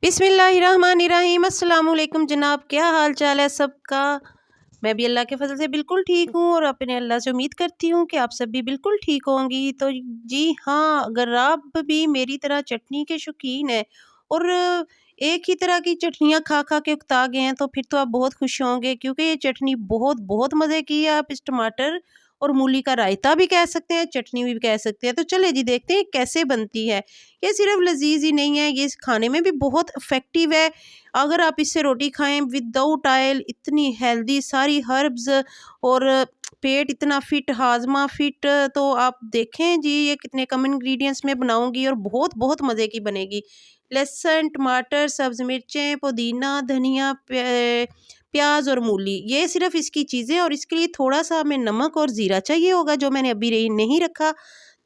बिस्मिल्लाहिर्रहमानिर्रहीम। अस्सलाम वालेकुम जनाब, क्या हाल चाल है सबका। मैं भी अल्लाह के फजल से बिल्कुल ठीक हूँ और अपने अल्लाह से उम्मीद करती हूँ कि आप सब भी बिल्कुल ठीक होंगी। तो जी हाँ, अगर आप भी मेरी तरह चटनी के शौकीन हैं और एक ही तरह की चटनियाँ खा खा के उकता गए हैं, तो फिर तो आप बहुत खुश होंगे, क्योंकि ये चटनी बहुत बहुत मज़े की है। आप इस टमाटर और मूली का रायता भी कह सकते हैं, चटनी भी कह सकते हैं। तो चले जी देखते हैं कैसे बनती है। ये सिर्फ लजीज ही नहीं है, ये खाने में भी बहुत इफ़ेक्टिव है। अगर आप इससे रोटी खाएं विदाउट ऑयल, इतनी हेल्दी, सारी हर्ब्स और पेट इतना फिट, हाजमा फिट। तो आप देखें जी ये कितने कम इंग्रेडिएंट्स में बनाऊंगी और बहुत बहुत मज़े की बनेगी। लहसुन, टमाटर, सब्ज़ मिर्चें, पुदीना, धनिया, प्याज और मूली, ये सिर्फ इसकी चीज़ें। और इसके लिए थोड़ा सा हमें नमक और ज़ीरा चाहिए होगा, जो मैंने अभी नहीं रखा।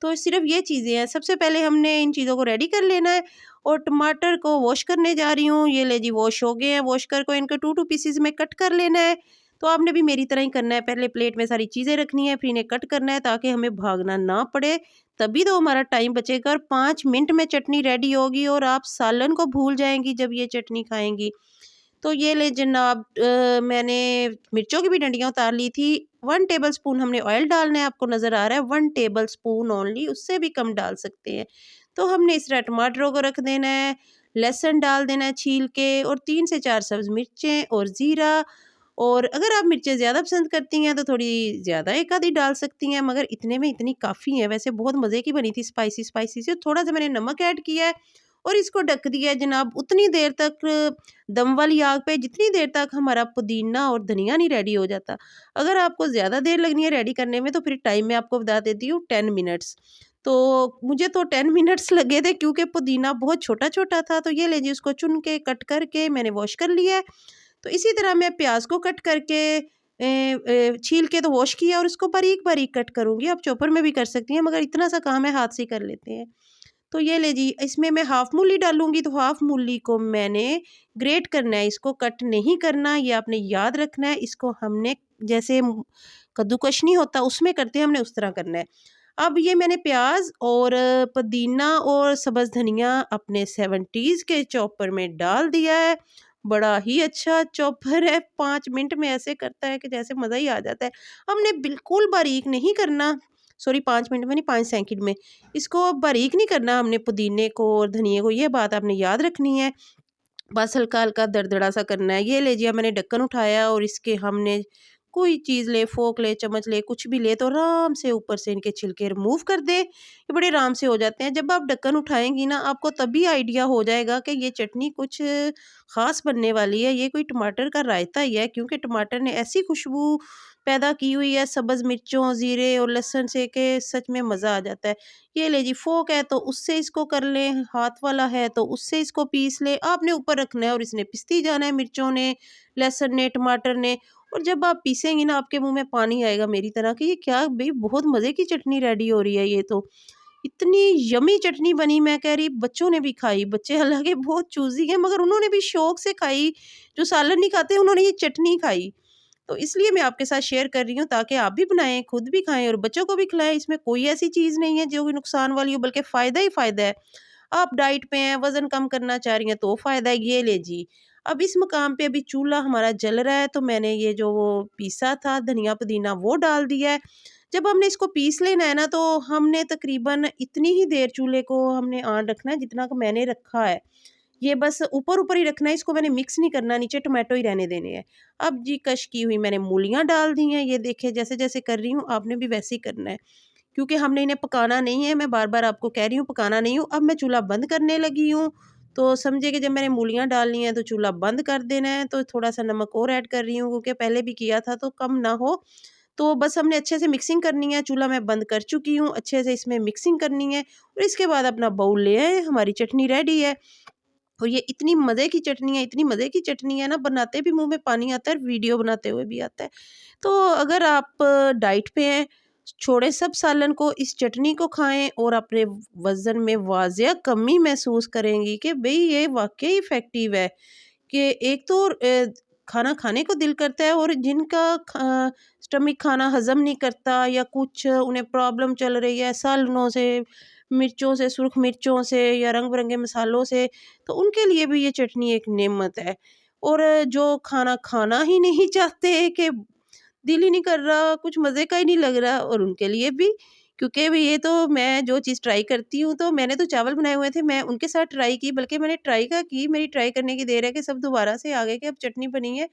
तो सिर्फ ये चीज़ें हैं। सबसे पहले हमने इन चीज़ों को रेडी कर लेना है। और टमाटर को वॉश करने जा रही हूँ। ये ले जी, वॉश हो गए हैं। वॉश करके इनको 2 पीसेस में कट कर लेना है। तो आपने भी मेरी तरह ही करना है। पहले प्लेट में सारी चीज़ें रखनी है, फिर इन्हें कट करना है ताकि हमें भागना ना पड़े। तभी तो हमारा टाइम बचेगा और 5 मिनट में चटनी रेडी होगी और आप सालन को भूल जाएंगी जब ये चटनी खाएंगी। तो ये ले जनाब, मैंने मिर्चों की भी डंडियाँ उतार ली थी। 1 टेबल स्पून हमने ऑयल डालना है, आपको नज़र आ रहा है 1 टेबल स्पून ओनली, उससे भी कम डाल सकते हैं। तो हमने इस तरह टमाटरों को रख देना है, लहसुन डाल देना है छील के, और 3 से 4 सब्ज़ मिर्चें और ज़ीरा। और अगर आप मिर्चें ज़्यादा पसंद करती हैं तो थोड़ी ज़्यादा एक आधी डाल सकती हैं, मगर इतने में इतनी काफ़ी है। वैसे बहुत मज़े की बनी थी, स्पाइसी स्पाइसी सी। थोड़ा सा मैंने नमक ऐड किया है और इसको ढक दिया है जनाब उतनी देर तक, दम वाली आग पे, जितनी देर तक हमारा पुदीना और धनिया नहीं रेडी हो जाता। अगर आपको ज़्यादा देर लगनी है रेडी करने में तो फिर टाइम मैं आपको बता देती हूँ, 10 मिनट्स। तो मुझे तो 10 मिनट्स लगे थे, क्योंकि पुदीना बहुत छोटा छोटा था। तो ये ले जी, उसको चुन के कट करके मैंने वॉश कर लिया है। तो इसी तरह मैं प्याज को कट करके छील के तो वॉश किया और उसको बारीक बारीक कट करूँगी। आप चॉपर में भी कर सकती हैं, मगर इतना सा काम है, हाथ से कर लेते हैं। तो ये ले जी, इसमें मैं हाफ़ मूली डालूँगी। तो हाफ़ मूली को मैंने ग्रेट करना है, इसको कट नहीं करना, ये आपने याद रखना है। इसको हमने जैसे कद्दूकस नहीं होता उसमें करते हैं, हमने उस तरह करना है। अब ये मैंने प्याज और पुदीना और सब्ज़ धनिया अपने 70s के चॉपर में डाल दिया है। बड़ा ही अच्छा चॉपर है, 5 मिनट में ऐसे करता है कि जैसे मज़ा ही आ जाता है। हमने बिल्कुल बारीक नहीं करना, सॉरी 5 मिनट में नहीं, 5 सेकंड में। इसको बारीक नहीं करना हमने पुदीने को और धनिये को, ये बात आपने याद रखनी है। बस हल्का-हल्का दरदरा सा करना है। ये ले जी, मैंने ढक्कन उठाया और इसके हमने कोई चीज़ ले, फ़ोर्क ले, चम्मच ले, कुछ भी ले, तो आराम से ऊपर से इनके छिलके रिमूव कर दें। ये बड़े आराम से हो जाते हैं। जब आप ढक्कन उठाएँगी ना, आपको तभी आइडिया हो जाएगा कि ये चटनी कुछ ख़ास बनने वाली है। ये कोई टमाटर का रायता ही है, क्योंकि टमाटर ने ऐसी खुशबू पैदा की हुई है सब्ज़ मिर्चों, ज़ीरे और लहसुन से, कि सच में मज़ा आ जाता है। ये ले जी, फ़ोर्क है तो उससे इसको कर लें, हाथ वाला है तो उससे इसको पीस लें। आपने ऊपर रखना है और इसने पिसती जाना है, मिर्चों ने, लहसुन ने, टमाटर ने। और जब आप पीसेंगी ना, आपके मुँह में पानी आएगा मेरी तरह कि ये क्या भई, बहुत मज़े की चटनी रेडी हो रही है ये तो। इतनी यम्मी चटनी बनी, मैं कह रही बच्चों ने भी खाई। बच्चे हालाँकि बहुत चूज़ी हैं, मगर उन्होंने भी शौक से खाई। जो सालन नहीं खाते उन्होंने ये चटनी खाई। तो इसलिए मैं आपके साथ शेयर कर रही हूँ, ताकि आप भी बनाएँ, खुद भी खाएँ और बच्चों को भी खिलाएँ। इसमें कोई ऐसी चीज़ नहीं है जो कि नुकसान वाली हो, बल्कि फ़ायदा ही फ़ायदा है। आप डाइट पे हैं, वज़न कम करना चाह रही हैं तो फ़ायदा है। ये ले जी, अब इस मकाम पे अभी चूल्हा हमारा जल रहा है, तो मैंने ये जो वो पीसा था धनिया पुदीना वो डाल दिया है। जब हमने इसको पीस लेना है ना, तो हमने तकरीबन इतनी ही देर चूल्हे को हमने ऑन रखना है जितना कि मैंने रखा है। ये बस ऊपर-ऊपर ही रखना है, इसको मैंने मिक्स नहीं करना, नीचे टोमेटो ही रहने देने हैं। अब जी, कश की हुई मैंने मूलियाँ डाल दी हैं। ये देखिए, जैसे-जैसे कर रही हूँ आपने भी वैसे ही करना है, क्योंकि हमने इन्हें पकाना नहीं है। मैं बार-बार आपको कह रही हूँ पकाना नहीं हूँ। अब मैं चूल्हा बंद करने लगी हूँ। तो समझिए कि जब मैंने मूलियाँ डाल ली हैं तो चूल्हा बंद कर देना है। तो थोड़ा-सा नमक और ऐड कर रही हूँ, क्योंकि पहले भी किया था तो कम ना हो। तो बस हमने अच्छे से मिक्सिंग करनी है। चूल्हा मैं बंद कर चुकी हूँ, अच्छे से इसमें मिक्सिंग करनी है और इसके बाद अपना बाउल ले आएँ, हमारी चटनी रेडी है। और ये इतनी मज़े की चटनी है, इतनी मज़े की चटनी है ना, बनाते भी मुँह में पानी आता है और वीडियो बनाते हुए भी आता है। तो अगर आप डाइट पे हैं, छोड़ें सब सालन को, इस चटनी को खाएँ और अपने वज़न में वाज़िया कमी महसूस करेंगी कि भई ये वाक़ई इफ़ेक्टिव है। कि एक तो खाना खाने को दिल करता है, और जिनका स्टमक खाना हज़म नहीं करता या कुछ उन्हें प्रॉब्लम चल रही है सालों से, मिर्चों से, सुर्ख मिर्चों से या रंग-बिरंगे मसालों से, तो उनके लिए भी ये चटनी एक नेमत है। और जो खाना खाना ही नहीं चाहते कि दिल ही नहीं कर रहा, कुछ मज़े का ही नहीं लग रहा और उनके लिए भी क्योंकि भी ये तो मैं जो चीज़ ट्राई करती हूँ तो मैंने तो चावल बनाए हुए थे, मैं उनके साथ ट्राई की बल्कि मैंने ट्राई क्या की, मेरी ट्राई करने की देर है कि सब दोबारा से आ गए कि अब चटनी बनी है।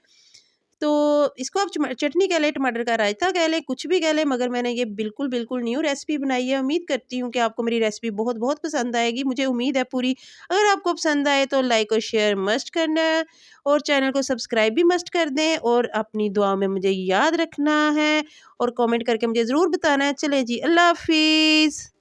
तो इसको आप चटनी कह लें, टमाटर का रायता कह लें, कुछ भी कह लें मगर मैंने ये बिल्कुल न्यू रेसिपी बनाई है। उम्मीद करती हूँ कि आपको मेरी रेसिपी बहुत पसंद आएगी, मुझे उम्मीद है पूरी। अगर आपको पसंद आए तो लाइक और शेयर मस्ट करना है और चैनल को सब्सक्राइब भी मस्ट कर दें और अपनी दुआओं में मुझे याद रखना है और कमेंट करके मुझे ज़रूर बताना है। चलें जी, अल्लाह हाफ़िज़।